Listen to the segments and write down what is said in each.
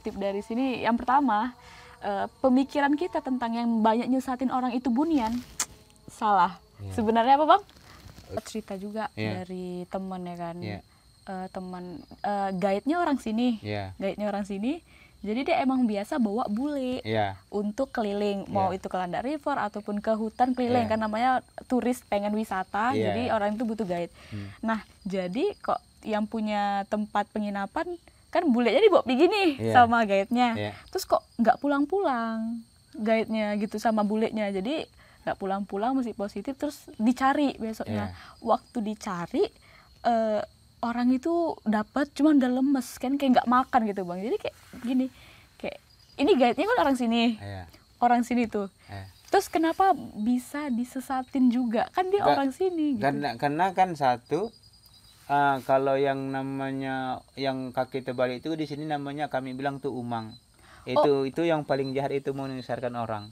kutip dari sini, yang pertama, pemikiran kita tentang yang banyak nyesatin orang itu bunian, salah. Sebenarnya apa bang? Cerita juga dari temen ya kan, teman guide-nya orang sini, guide-nya orang sini. Jadi dia emang biasa bawa bule untuk keliling, mau itu ke Landak River ataupun ke hutan keliling, kan namanya turis pengen wisata, jadi orang itu butuh guide. Nah, jadi kok yang punya tempat penginapan, kan bulenya dibawa pergi nih sama guide-nya, terus kok nggak pulang-pulang guide-nya gitu sama bulenya, jadi nggak pulang-pulang masih positif, terus dicari besoknya. Waktu dicari, orang itu dapat cuman udah lemes kan, kayak nggak makan gitu bang. Jadi kayak gini, kayak ini guide-nya kan orang sini tuh. Terus kenapa bisa disesatin juga, kan dia orang sini gitu. Karena kan satu, kalau yang namanya yang kaki tebal itu di sini namanya kami bilang tuh umang. Itu yang paling jahat, itu mau menyesatkan orang.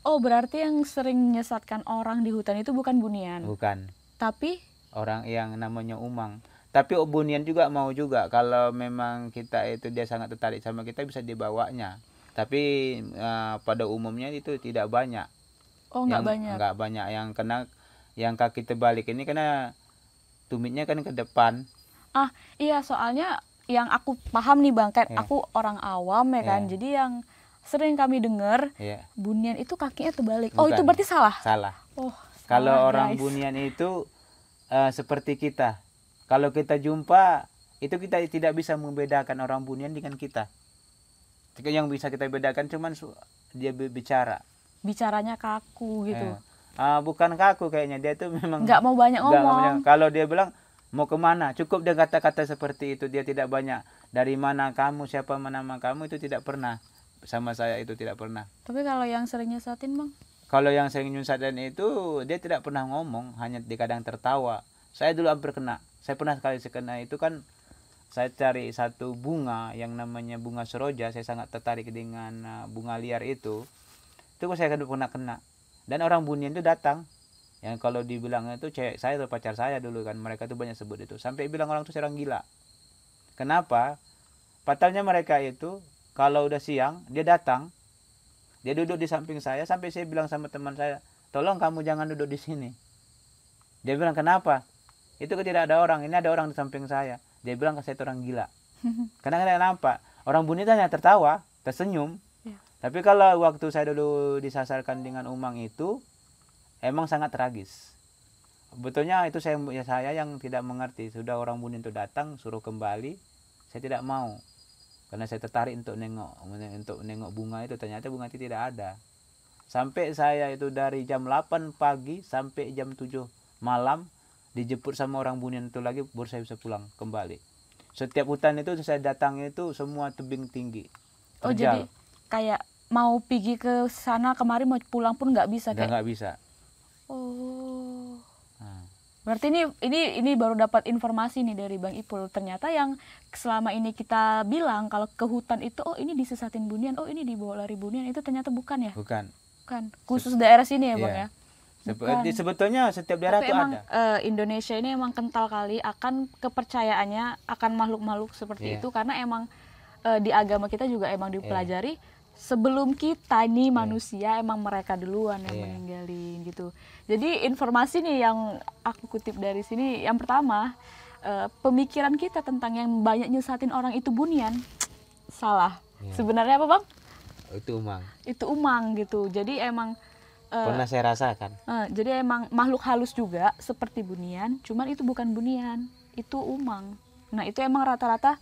Oh, berarti yang sering menyesatkan orang di hutan itu bukan bunian. Bukan. Tapi orang yang namanya umang. Tapi bunian juga mau juga, kalau memang kita itu dia sangat tertarik sama kita, bisa dibawanya. Tapi pada umumnya itu tidak banyak. Oh, nggak banyak. Nggak banyak yang kena, yang kaki terbalik ini karena tumitnya kan ke depan. Iya, soalnya yang aku paham nih bang, kan aku orang awam ya kan, jadi yang sering kami dengar bunian itu kakinya terbalik. Bukan. Oh, itu berarti salah? Salah. Oh, kalau salah, orang guys. bunian itu seperti kita. Kalau kita jumpa, itu kita tidak bisa membedakan orang bunian dengan kita. Yang bisa kita bedakan cuman dia bicara. Bicaranya kaku gitu. Bukan kaku kayaknya, dia tuh memang nggak mau banyak ngomong. Kalau dia bilang mau kemana, cukup dia kata-kata seperti itu. Dia tidak banyak dari mana kamu, siapa nama kamu, itu tidak pernah. Sama saya itu tidak pernah. Tapi kalau yang sering nyesatin bang? Kalau yang sering nyesatin itu dia tidak pernah ngomong, hanya dia kadang tertawa. Saya dulu hampir kena. Saya pernah sekali kena itu kan, saya cari satu bunga yang namanya bunga seroja. Saya sangat tertarik dengan bunga liar itu. Itu saya pernah kena. Dan orang bunian itu datang. Yang kalau dibilang itu cewek saya atau pacar saya dulu kan, mereka tuh banyak sebut itu. Sampai bilang orang itu orang gila. Kenapa? Fatalnya mereka itu kalau udah siang dia datang, dia duduk di samping saya, sampai saya bilang sama teman saya, tolong kamu jangan duduk di sini. Dia bilang kenapa? Itu tidak ada orang, ini ada orang di samping saya. Dia bilang saya itu orang gila. Karena saya nampak orang bunian hanya tertawa, tersenyum. Tapi kalau waktu saya dulu disasarkan dengan umang itu, emang sangat tragis. Betulnya itu saya yang tidak mengerti. Sudah orang bunian itu datang suruh kembali, saya tidak mau. Karena saya tertarik untuk nengok bunga itu, ternyata bunga itu tidak ada. Sampai saya itu dari jam 8 pagi sampai jam 7 malam dijemput sama orang bunian itu lagi, baru saya bisa pulang kembali. Setiap hutan itu saya datang itu semua tebing tinggi. Oh, jadi kayak mau pergi ke sana kemari, mau pulang pun nggak bisa? Nggak bisa. Oh. Berarti ini baru dapat informasi nih dari Bang Ipul. Ternyata yang selama ini kita bilang kalau ke hutan itu, oh ini disesatin bunian, oh ini dibawa lari bunian, itu ternyata bukan ya? Bukan. Khusus daerah sini ya Bang ya? Sebetulnya setiap daerah itu ada. Indonesia ini emang kental kali akan kepercayaannya akan makhluk-makhluk seperti itu, karena emang di agama kita juga emang dipelajari sebelum kita nih manusia, emang mereka duluan yang meninggalin gitu. Jadi informasi nih yang aku kutip dari sini, yang pertama, pemikiran kita tentang yang banyak nyesatin orang itu bunian, salah. Sebenarnya apa bang? Itu umang. Itu umang gitu. Jadi emang pernah saya rasakan. Jadi emang makhluk halus juga seperti bunian, cuman itu bukan bunian, itu umang. Nah itu emang rata-rata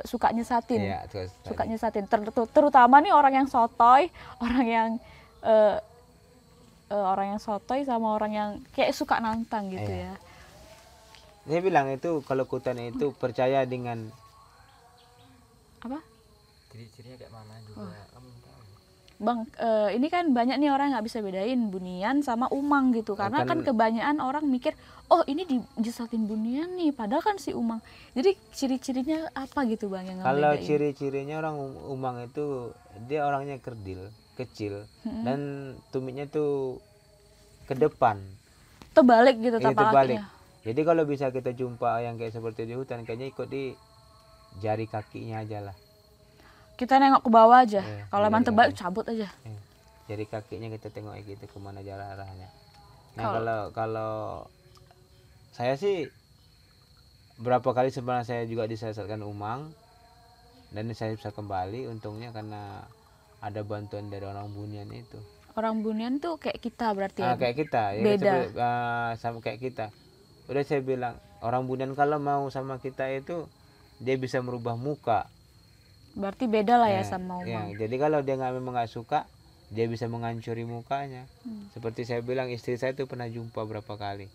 suka nyesatin, suka nyesatin. Terutama nih orang yang sotoy, orang yang sotoy sama orang yang kayak suka nantang gitu ya. Saya bilang itu kalau hutan itu percaya dengan apa? Ciri-cirinya kayak mana juga kamu tahu. Bang, ini kan banyak nih orang nggak bisa bedain bunian sama umang gitu, karena kan kebanyakan orang mikir, oh ini dijesatin bunian nih, padahal kan si umang. Jadi ciri-cirinya apa gitu bang yang ngebedain? Kalau ciri-cirinya orang umang itu dia orangnya kerdil, kecil, dan tumitnya tuh ke depan. Terbalik gitu tapak kakinya. Jadi kalau bisa kita jumpa yang kayak seperti di hutan, kayaknya ikut di jari kakinya aja lah. Kita nengok ke bawah aja. Iya, Kalau emang jari tebal kaki. cabut aja. Jari kakinya kita tengok gitu kemana jalan arahnya. Nah Kalau- kalau saya sih berapa kali sebenarnya saya juga disesatkan umang dan saya bisa kembali, untungnya karena ada bantuan dari orang Bunian itu. Orang Bunian tuh kayak kita berarti ya. Kayak kita ya, Beda. sama kayak kita. Udah saya bilang orang Bunian kalau mau sama kita itu dia bisa merubah muka. Berarti beda lah ya Nah, sama ya, Umang. jadi kalau dia memang nggak suka, dia bisa menghancuri mukanya. Seperti saya bilang, istri saya itu pernah jumpa berapa kali.